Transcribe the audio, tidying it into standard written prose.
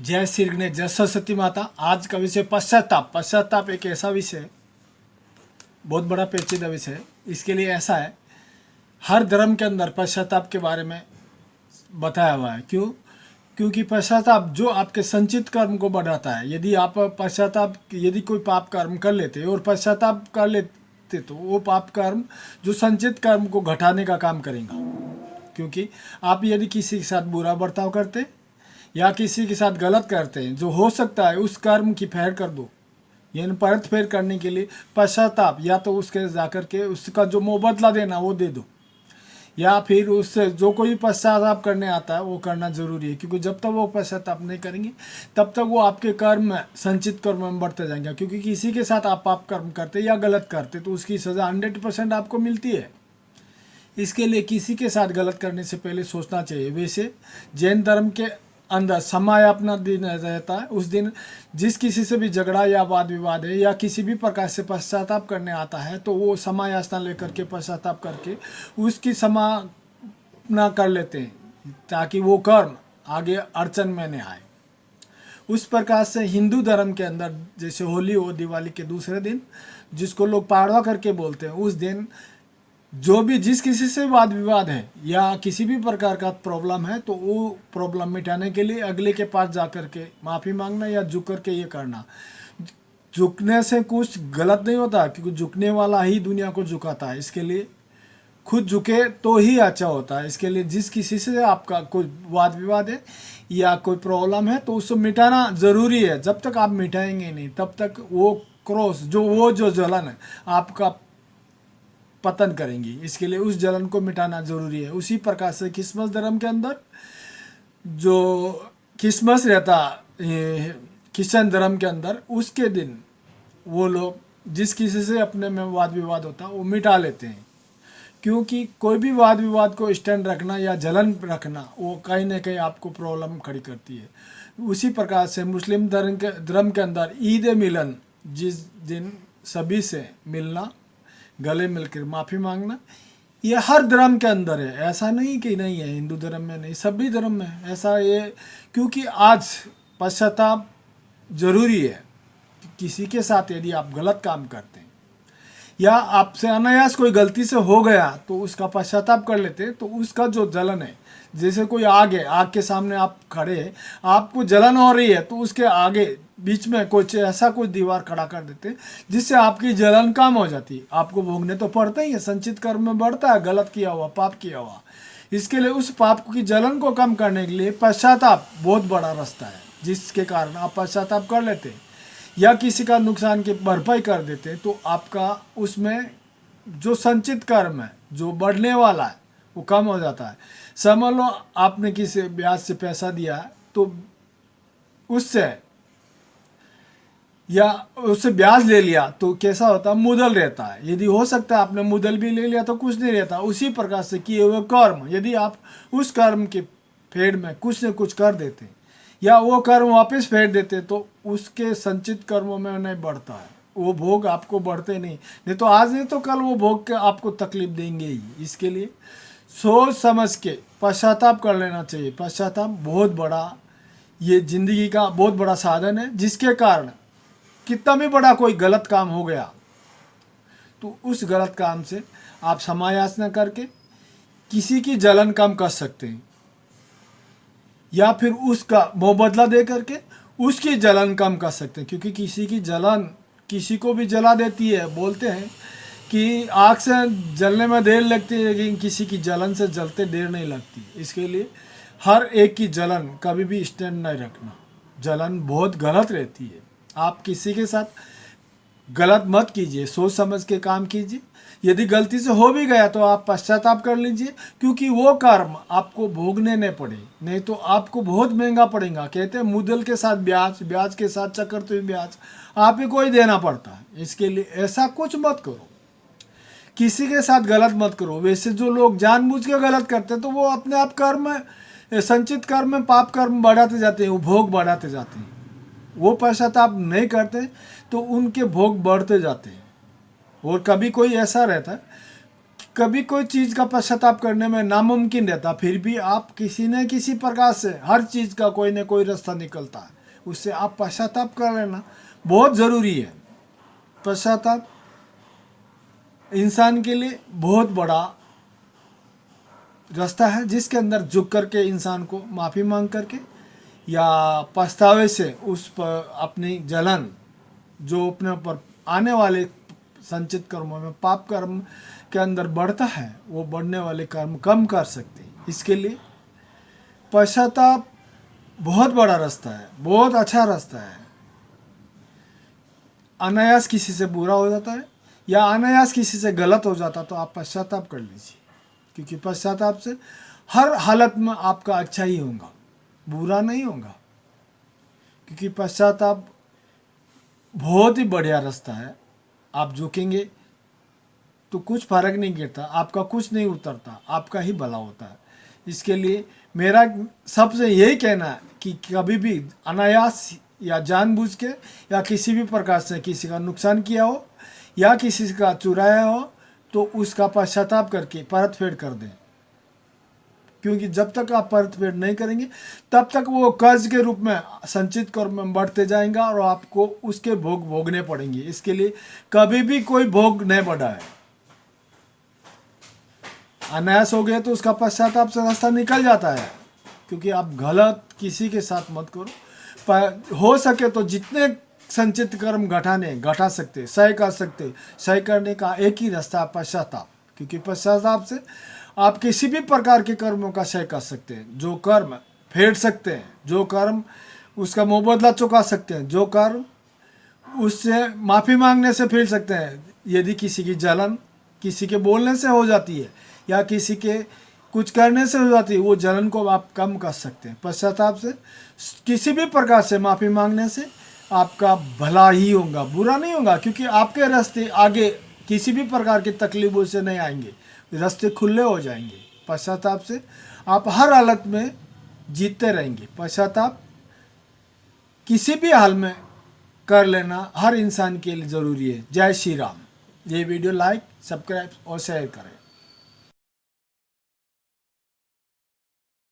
जय श्री गणेश, जय सरस्वती माता। आज का विषय पश्चाताप। पश्चाताप एक ऐसा विषय है, बहुत बड़ा पेचीदा विषय है। इसके लिए ऐसा है, हर धर्म के अंदर पश्चाताप के बारे में बताया हुआ है। क्योंकि पश्चाताप जो आपके संचित कर्म को बढ़ाता है। यदि आप यदि कोई पाप कर्म कर लेते और पश्चाताप कर लेते तो वो पाप कर्म जो संचित कर्म को घटाने का काम करेगा। क्योंकि आप यदि किसी के साथ बुरा बर्ताव करते या किसी के साथ गलत करते हैं, जो हो सकता है उस कर्म की फेर कर दो, यानी परत फेर करने के लिए पश्चाताप, या तो उसके जाकर के उसका जो मुआवजा देना वो दे दो, या फिर उससे जो कोई पश्चाताप करने आता है वो करना जरूरी है। क्योंकि जब तक वो पश्चाताप नहीं करेंगे तब तक वो आपके कर्म में, संचित कर्म में बढ़ते जाएंगे। क्योंकि किसी के साथ आप पाप कर्म करते या गलत करते तो उसकी सज़ा 100% आपको मिलती है। इसके लिए किसी के साथ गलत करने से पहले सोचना चाहिए। वैसे जैन धर्म के अंदर समय अपना दिन रहता है। उस दिन जिस किसी से भी झगड़ा या वाद विवाद है या किसी भी प्रकार से पश्चाताप करने आता है तो वो समय याचना लेकर के पश्चाताप करके उसकी समापना कर लेते हैं, ताकि वो कर्म आगे अड़चन में नहीं आए। उस प्रकार से हिंदू धर्म के अंदर जैसे होली हो, दिवाली के दूसरे दिन, जिसको लोग पाड़वा करके बोलते हैं, उस दिन जो भी जिस किसी से वाद विवाद है या किसी भी प्रकार का प्रॉब्लम है तो वो प्रॉब्लम मिटाने के लिए अगले के पास जा कर के माफ़ी मांगना या झुक कर के ये करना। झुकने से कुछ गलत नहीं होता, क्योंकि झुकने वाला ही दुनिया को झुकाता है। इसके लिए खुद झुके तो ही अच्छा होता है। इसके लिए जिस किसी से आपका कोई वाद विवाद है या कोई प्रॉब्लम है तो उसको मिटाना ज़रूरी है। जब तक आप मिटाएंगे नहीं तब तक वो क्रोध जो जलन है आपका पतन करेंगी। इसके लिए उस जलन को मिटाना जरूरी है। उसी प्रकार से क्रिसमस धर्म के अंदर जो क्रिसमस रहता क्रिश्चियन धर्म के अंदर, उसके दिन वो लोग जिस किसी से अपने में वाद विवाद होता वो मिटा लेते हैं। क्योंकि कोई भी वाद विवाद को स्टैंड रखना या जलन रखना वो कहीं ना कहीं आपको प्रॉब्लम खड़ी करती है। उसी प्रकार से मुस्लिम धर्म के अंदर ईद मिलन, जिस दिन सभी से मिलना, गले मिलकर माफ़ी मांगना, ये हर धर्म के अंदर है। ऐसा नहीं कि नहीं है, हिंदू धर्म में नहीं, सभी धर्म में ऐसा ये। क्योंकि आज पश्चाताप जरूरी है। किसी के साथ यदि आप गलत काम करते हैं या आपसे अनायास कोई गलती से हो गया तो उसका पश्चाताप कर लेते तो उसका जो जलन है, जैसे कोई आग है, आग के सामने आप खड़े हैं, आपको जलन हो रही है तो उसके आगे बीच में कुछ ऐसा कुछ दीवार खड़ा कर देते जिससे आपकी जलन कम हो जाती है। आपको भोगने तो पड़ता ही है, संचित कर्म में बढ़ता है, गलत किया हुआ, पाप किया हुआ। इसके लिए उस पाप की जलन को कम करने के लिए पश्चाताप बहुत बड़ा रास्ता है, जिसके कारण आप पश्चाताप कर लेते हैं या किसी का नुकसान की भरपाई कर देते हैं तो आपका उसमें जो संचित कर्म है, जो बढ़ने वाला है, वो कम हो जाता है। समझ लो आपने किसी ब्याज से पैसा दिया तो उससे या उससे ब्याज ले लिया तो कैसा होता है, मुदल रहता है। यदि हो सकता है आपने मुदल भी ले लिया तो कुछ नहीं रहता। उसी प्रकार से किए हुए कर्म, यदि आप उस कर्म के फेड में कुछ न कुछ कर देते या वो कर्म वापस फेर देते तो उसके संचित कर्मों में नहीं बढ़ता है, वो भोग आपको बढ़ते नहीं तो आज नहीं तो कल वो भोग के आपको तकलीफ देंगे ही। इसके लिए सोच समझ के पश्चाताप कर लेना चाहिए। पश्चाताप बहुत बड़ा, ये जिंदगी का बहुत बड़ा साधन है, जिसके कारण कितना भी बड़ा कोई गलत काम हो गया तो उस गलत काम से आप समायाचना करके किसी की जलन कम कर सकते हैं, या फिर उसका मुआवजा दे करके उसकी जलन कम कर सकते हैं। क्योंकि किसी की जलन किसी को भी जला देती है। बोलते हैं कि आग से जलने में देर लगती है लेकिन किसी की जलन से जलते देर नहीं लगती। इसके लिए हर एक की जलन कभी भी स्टैंड नहीं रखना, जलन बहुत गलत रहती है। आप किसी के साथ गलत मत कीजिए, सोच समझ के काम कीजिए। यदि गलती से हो भी गया तो आप पश्चाताप कर लीजिए, क्योंकि वो कर्म आपको भोगने नहीं पड़े, नहीं तो आपको बहुत महंगा पड़ेगा। कहते हैं मुदल के साथ ब्याज, ब्याज के साथ चक्रवृद्धि ब्याज आप ही को ही देना पड़ता है। इसके लिए ऐसा कुछ मत करो, किसी के साथ गलत मत करो। वैसे जो लोग जानबूझ के गलत करते हैं तो वो अपने आप कर्म, संचित कर्म में पाप कर्म बढ़ाते जाते हैं, वो भोग बढ़ाते जाते हैं। वो पश्चाताप नहीं करते तो उनके भोग बढ़ते जाते हैं। और कभी कोई ऐसा रहता है कभी कोई चीज़ का पश्चाताप करने में नामुमकिन रहता, फिर भी आप किसी न किसी प्रकार से हर चीज़ का कोई न कोई रास्ता निकलता है, उससे आप पश्चाताप कर लेना बहुत ज़रूरी है। पश्चाताप इंसान के लिए बहुत बड़ा रास्ता है, जिसके अंदर झुक करके इंसान को माफ़ी मांग करके या पछतावे से उस पर अपनी जलन जो अपने ऊपर आने वाले संचित कर्मों में पाप कर्म के अंदर बढ़ता है, वो बढ़ने वाले कर्म कम कर सकते हैं। इसके लिए पश्चाताप बहुत बड़ा रास्ता है, बहुत अच्छा रास्ता है। अनायास किसी से बुरा हो जाता है या अनायास किसी से गलत हो जाता तो आप पश्चाताप कर लीजिए, क्योंकि पश्चाताप से हर हालत में आपका अच्छा ही होगा, बुरा नहीं होगा। क्योंकि पश्चाताप बहुत ही बढ़िया रास्ता है। आप झुकेंगे तो कुछ फर्क नहीं गिरता, आपका कुछ नहीं उतरता, आपका ही भला होता है। इसके लिए मेरा सबसे यही कहना है कि कभी भी अनायास या जानबूझ के या किसी भी प्रकार से किसी का नुकसान किया हो या किसी का चुराया हो तो उसका पश्चाताप करके परत फेर कर दें, क्योंकि जब तक आप परत फेर नहीं करेंगे तब तक वो कर्ज के रूप में संचित कर्म में बढ़ते जाएंगे और आपको उसके भोग भोगने पड़ेंगे। इसके लिए कभी भी कोई भोग नहीं बढ़ाए। अनायास हो गया तो उसका पश्चाताप से रास्ता निकल जाता है, क्योंकि आप गलत किसी के साथ मत करो। हो सके तो जितने संचित कर्म घटा सकते, सही कर सकते, सही करने का एक ही रास्ता है पश्चाताप। क्योंकि पश्चाताप से आप किसी भी प्रकार के कर्मों का सही कर सकते हैं, जो कर्म फेर सकते हैं, जो कर्म उसका मुबदला चुका सकते हैं, जो कर्म उससे माफ़ी मांगने से फेर सकते हैं। यदि किसी की जलन किसी के बोलने से हो जाती है या किसी के कुछ करने से हो जाती है, वो जलन को आप कम कर सकते हैं पश्चाताप से। किसी भी प्रकार से माफ़ी मांगने से आपका भला ही होगा, बुरा नहीं होगा, क्योंकि आपके रास्ते आगे किसी भी प्रकार की तकलीफों से नहीं आएंगे, रास्ते खुले हो जाएंगे। पश्चाताप से आप हर हालत में जीतते रहेंगे। पश्चाताप किसी भी हाल में कर लेना हर इंसान के लिए ज़रूरी है। जय श्री राम। ये वीडियो लाइक, सब्सक्राइब और शेयर करें।